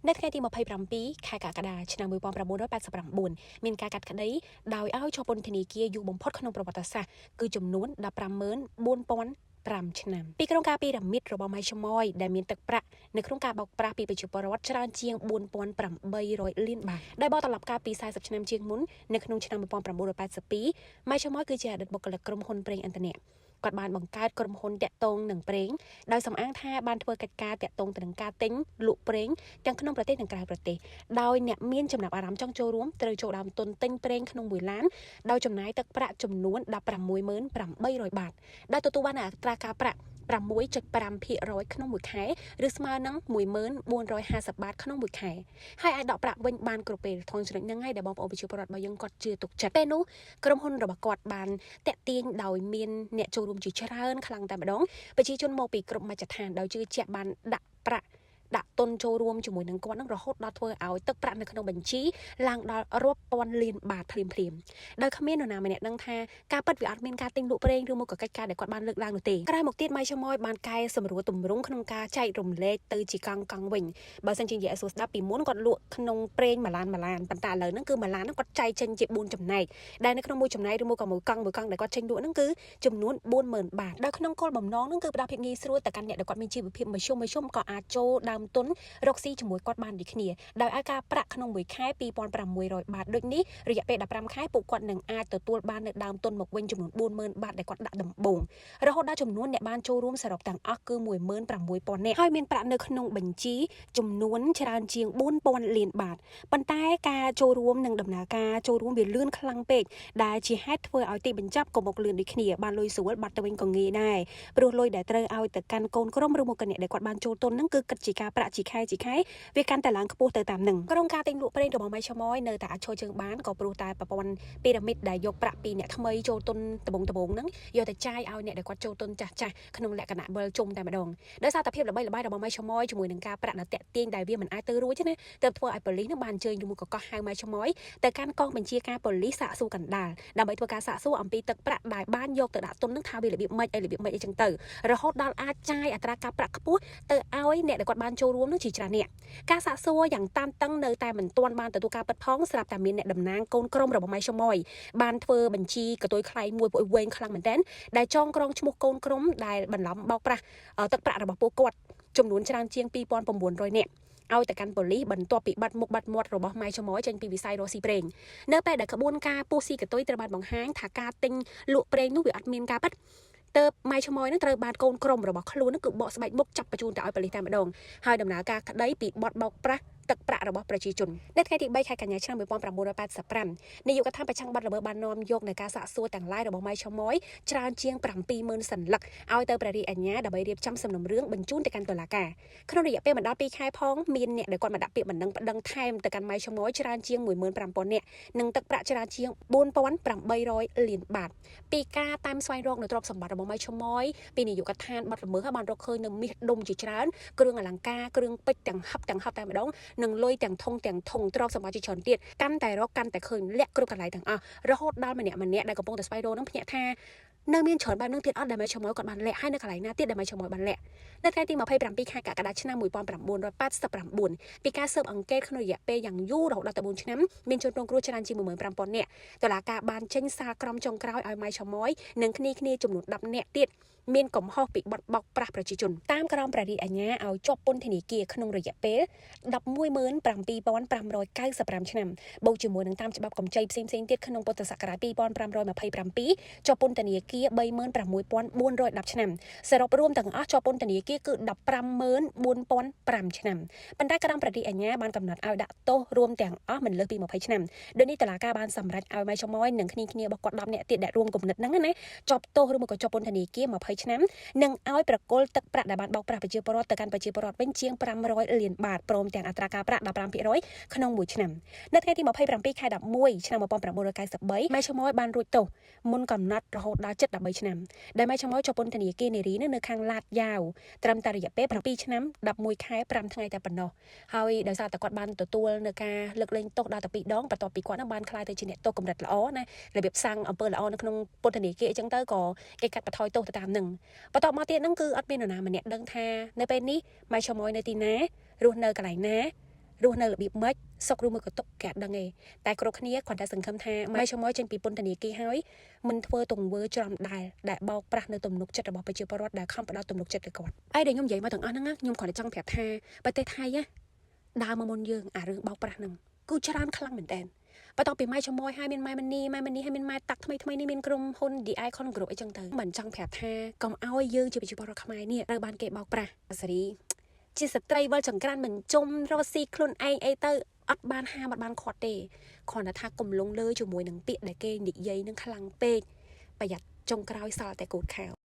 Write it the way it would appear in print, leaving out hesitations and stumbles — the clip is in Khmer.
នៅថ្ងៃទី27ខែកក្កដាឆ្នាំ1989មានការកាត់ក្តីដោយឲ្យជាប់ពន្ធនាគារយូរបំផុតក្នុងប្រវត្តិសាស្ត្រគឺចំនួន154,500 ឆ្នាំពីក្រុមការពីរ៉ាមីតរបស់ម៉ៃឈ្មោយដែលមានទឹកប្រាក់នៅក្នុងការបោកប្រាស់ពីប្រជាពលរដ្ឋច្រើនជាង4,800 លានបាតដែលបកត្រឡប់កាលពី40ឆ្នាំជាងមុននៅក្នុងឆ្នាំ1982ម៉ៃឈ្មោយគឺជាអតីតបុគ្គលិកក្រុមហ៊ុនប្រេងឥន្ធនៈគាត់បានបង្កើតក្រុមហ៊ុនតាក់ទងនឹងប្រេងដោយសំអាងថាបានធ្វើកិច្ចការតាក់ទងទៅនឹងការទិញលក់ប្រេងទាំងក្នុងប្រទេសនិងក្រៅប្រទេសដោយអ្នកមានចំណាប់អារម្មណ៍ចង់ចូលរួមត្រូវចូលដើមទុនទិញប្រេងក្នុង1ឡានដោយចំណាយទឹកប្រាក់ចំនួន16,800 បាតដែលទទួលបានអត្រាការប្រាក់6.5% ក្នុងមួយខែឬស្មើនឹង1450 បាតក្នុងមួយខែហើយអាចដកប្រាក់វិញបានគ្រប់ពេលធនចំណុចហ្នឹងហើយដែលបងប្អូនប្រជាពលរដ្ឋរបស់យើងគាត់ជឿទុកចិត្តពេលនោះក្រុមហ៊ុនរបស់គាត់បានតាក់ទាញដោយមានអ្នកចូលរួមជាច្រើនខ្លាំងតែម្ដងប្រជាជនមកពីគ្រប់មជ្ឈដ្ឋានដោយជឿជាក់បានដាក់ប្រាក់ដាក់ទុនចូលរួមជាមួយនឹងគាត់នឹងរហូតដល់ធ្វើឲ្យទឹកប្រាក់នៅក្នុងបញ្ជីឡើងដល់រាប់ពាន់លានបាតភ្លាមដោយគ្មាននរណាម្នាក់ដឹងថាការពិតវាអត់មានការទិញលក់ប្រេងឬមកក៏កិច្ចការដែលគាត់បានលើកឡើងនោះទេក្រោយមកទៀតម៉ៃឈ្មោយបានកែសម្រួលទម្រង់ក្នុងការចែករំលែកទៅជាកង់វិញបើសិនជានិយាយឲ្យសួរស្ដាប់ពីមុនគាត់លក់ក្នុងប្រេង1ឡានប៉ុន្តែឥឡូវហ្នឹងគឺ1ឡានហ្នឹងគាត់ចែកចេញជា4ចំណែកដែលនៅក្នុងមួយចំណែកឬមកក៏មួយកង់ដែលគាត់ចេញលក់ហ្នឹងគឺចំនួន40,000 បាតដោយក្នុងគោលបំណងហ្នឹងគឺផ្ដល់ភាពងាយស្រួលទៅកាន់អ្នកដែលគាត់មានជីវភាពមធ្យមក៏អាចចូលដើមទុនរកស៊ីជាមួយគាត់បានដូចគ្នាដោយឲ្យការប្រាក់ក្នុងមួយខែ2,600 បាតដូចនេះរយៈពេល15ខែពួកគាត់នឹងអាចទទួលបាននៅដើមទុនមកវិញចំនួន40,000 បាតដែលគាត់ដាក់ដំបូងរហូតដល់ចំនួនអ្នកបានចូលរួមសរុបទាំងអស់គឺ16,000 នាក់ហើយមានប្រាក់នៅក្នុងបញ្ជីចំនួនច្រើនជាង4,000 លានបាតប៉ុន្តែការចូលរួមនិងដំណើរការចូលរួមវាលឿនខ្លាំងពេកដែលជាហេតុធ្វើឲ្យទីបញ្ចប់ក៏មកលឿនដូចគ្នាបានលុយស្រួលបាត់ទៅវិញក៏ងាយដែរព្រោះលុយដែលត្រូវឲ្យទៅកាន់កូនក្រុមឬមកកអ្នកដែលគាត់បានចូលទុនហ្នឹងគឺគិតជាការប្រាក់ជាខែវាកាន់តែឡើងខ្ពស់ទៅតាមនឹងក្រុមការទិញលក់ប្រេងរបស់ម៉ៃឈ្មោយនៅតែអាចឈរជើងបានក៏ព្រោះតែប្រព័ន្ធពីរ៉ាមីតដែលយកប្រាក់ពីអ្នកថ្មីចូលទុនដំបងហ្នឹងយកទៅចាយឲ្យអ្នកដែលគាត់ចូលទុនចាស់ក្នុងលក្ខណៈវិលជុំតែម្ដងដោយសារតែភាពល្បីល្បាញរបស់ម៉ៃឈ្មោយជាមួយនឹងការប្រាក់នៅតាក់ទាញដែលវាមិនអាចទៅរួចទេណាទើបធ្វើឲ្យប៉ូលីសនឹងបានអញ្ជើញឬមកក៏ហៅម៉ៃឈ្មោយទៅកាន់កងបញ្ជាការប៉ូលីសសាកសួរកណ្ដាលដើម្បីធ្វើការសាកសួរអំពីទឹកប្រាក់ដែលបានយកទៅដាក់ទុននឹងថាវារបៀបម៉េចអីចឹងទៅរហូតដល់អាចចាយអត្រាការប្រាក់ខ្ពស់ទៅឲ្យអ្នកដែលគាត់បានចូលរួមនឹងជាច្រើនអ្នកការសាកសួរយ៉ាងតានតឹងនៅតែមិនទាន់បានទទួលការពិតផងស្រាប់តែមានអ្នកតំណាងកូនក្រុមរបស់ម៉ៃឈ្មោយបានធ្វើបញ្ជីកតុយខ្លែងមួយពួកវែងខ្លាំងមែនទែនដែលចងក្រងឈ្មោះកូនក្រុមដែលបន្លំបោកប្រាស់ទឹកប្រាក់របស់ពួកគាត់ចំនួនច្រើនជាង2,900 នាក់ឲ្យទៅកាន់ប៉ូលីសបន្ទាប់ពីបាត់មុខបាត់មាត់របស់ម៉ៃឈ្មោយចេញពីវិស័យរកស៊ីប្រេងនៅពេលដែលក្បួនការពុះស៊ីកតុយត្រូវបានបង្ហាញថាការទិញលក់ប្រេងនោះវាអត់មានការពិតទើបម៉ៃឈ្មោយនឹងត្រូវបានកូនក្រុមរបស់ខ្លួននឹងគឺបកស្បែកមុខចាប់បញ្ជូនទៅឲ្យប៉ូលីសតែម្ដងហើយដំណើរការក្តីពីបទបោកប្រាស់ទឹកប្រាក់របស់ប្រជាជននៅថ្ងៃទី3ខែកញ្ញាឆ្នាំ1985នាយកដ្ឋានប្រឆាំងបទល្មើសបាននាំយកនៅការសាកសួរទាំងឡាយរបស់ម៉ៃឈ្មោយច្រើនជាង70,000 សន្លឹកឲ្យទៅព្រះរាជអាជ្ញាដើម្បីរៀបចំសំណុំរឿងបញ្ជូនទៅកាន់តុលាការក្នុងរយៈពេលមិនដល់2ខែផងមានអ្នកដែលគាត់មកដាក់ពាក្យបណ្ដឹងថែមទៅកាន់ម៉ៃឈ្មោយច្រើនជាង15,000 នាក់និងទឹកប្រាក់ច្រើនជាង4,800 លានបាតពីការតាមស្វែងរកនៅទ្រព្យសម្បត្តិរបស់ម៉ៃឈ្មោយពីនាយកដ្ឋានបទល្មើសបានរកឃើញនៅមាសដុំជាច្រើនគ្រឿងអលង្ការគ្រឿងពេជ្រទាំងហឹបតែម្ដងនឹងលុយទាំងធុងទ្រព្យសម្បត្តិជាច្រើនទៀតកាន់តែរកកាន់តែឃើញលាក់គ្រប់កន្លែងទាំងអស់រហូតដល់ម្នាក់ដែលកំពុងតែស្វែងរកនឹងភ្ញាក់ថានៅមានច្រើនបែបនឹងទៀតអត់ដែលម៉ៃឈ្មោយគាត់បានលាក់ហើយនៅកន្លែងណាទៀតដែលម៉ៃឈ្មោយបានលាក់នៅថ្ងៃទី27ខែកក្កដាឆ្នាំ1989ពីការស៊ើបអង្កេតក្នុងរយៈពេលយ៉ាងយូររហូតដល់ទៅ4ឆ្នាំមានជនរងគ្រោះច្រើនជាង15,000 នាក់តុលាការបានចេញសារក្រមចុងក្រោយឲ្យម៉ៃឈ្មោយនិងគ្នាចំនួន10នាក់ទៀតមានកំហុសពីបទបោកប្រាស់ប្រជាជនតាមក្រមព្រះរាជអាជ្ញាឲ្យជាប់ពន្ធនាគារក្នុងរយៈពេល117,595 ឆ្នាំបូកជាមួយនឹងតាមច្បាប់កម្ចីផ្សេងទៀតក្នុងពុទ្ធសករាជ2527ជាប់ពន្ធនាគារ36,410 ឆ្នាំសរុបរួមទាំងអស់ជាប់ពន្ធនាគារគឺ154,500 ឆ្នាំប៉ុន្តែក្រមព្រះរាជអាជ្ញាបានកំណត់ឲ្យដាក់ទោសរួមទាំងអស់មិនលើសពី20ឆ្នាំដូចនេះតុលាការបានសម្រេចឲ្យម៉ៃឈ្មោយនិងគ្នារបស់គាត់10នាក់ទៀតដែលរួមគំនិតហ្នឹងណាជាប់ទោសឬមកក៏ជាប់ពន្ធនាគារ20ឆ្នាំនិងឲ្យប្រគល់ទឹកប្រាក់ដែលបានបោកប្រាស់ប្រជាពលរដ្ឋទៅកាន់ប្រជាពលរដ្ឋវិញជាង500 លានបាតព្រមទាំងអត្រាការប្រាក់15% ក្នុងមួយឆ្នាំនៅថ្ងៃទី27ខែ11ឆ្នាំ1993ម៉ៃឈ្មោយបានរួចទោសមុនកំណត់រហូតដល់7 ឆ្នាំដែលម៉ៃឈ្មោយជាប់ពន្ធនាគារនារីនៅខាងឡាតយ៉ាវត្រឹមតែរយៈពេល7ឆ្នាំ11ខែ5ថ្ងៃតែប៉ុណ្ណោះហើយដោយសារតែគាត់បានទទួលនៅការលើកលែងទោសដល់ទៅ2ដងបន្ទាប់ពីគាត់បានក្លាយទៅជាអ្នកទោសកម្រិតល្អណារបៀបសាំងអំពើល្អនៅក្នុងពន្ធនាគារអញ្ចឹងទៅក៏គេកាត់បន្ថយទោសទៅតាមនឹងបន្ទាប់មកទៀតហ្នឹងគឺអត់មាននរណាម្នាក់ដឹងថានៅពេលនេះម៉ៃឈ្មោយនៅទីណារស់នៅកន្លែងណា រស់នៅរបៀបម៉េចសុខឬមួយក៏ទុក្ខគេអត់ដឹងទេតែគ្រប់គ្នាគ្រាន់តែសង្ឃឹមថាម៉ែឈ្មោះចេញពីពន្ធនាគារហើយមិនធ្វើទង្វើច្រំដែលបោកប្រាស់នៅទំនុកចិត្តរបស់ប្រជាពលរដ្ឋដែលខំផ្ដោតទំនុកចិត្តទៅគាត់ហើយដែលខ្ញុំនិយាយមកទាំងអស់ហ្នឹងខ្ញុំគ្រាន់តែចង់ប្រាប់ថាប្រទេសថៃដើរមកមុនយើងអារឿងបោកប្រាស់ហ្នឹងគឺច្រើនខ្លាំងមែនតើបន្ទាប់ពីម៉ែឈ្មោះហើយមានម៉ែមនីហើយមានម៉ែតាក់ថ្មីនេះមានក្រុមហ៊ុន The Icon Group អីចឹងទៅមិនចង់ប្រាប់ថាកុំឲ្យយើងជាប្រជាពលរដ្ឋខ្មែរនេះត្រូវបានគេបោកប្រាស់សេរីជាស្ត្រីវិលចង្ក្រានមិនជុំរស់ស៊ីខ្លួនឯងអីទៅអត់បានហាមអត់បានខាត់ទេគ្រាន់តែថាកុំលងលើជាមួយនឹងពាក្យដែលគេនិយាយនឹងខ្លាំងពេកប្រយ័ត្នចុងក្រោយសល់តែកូនខោ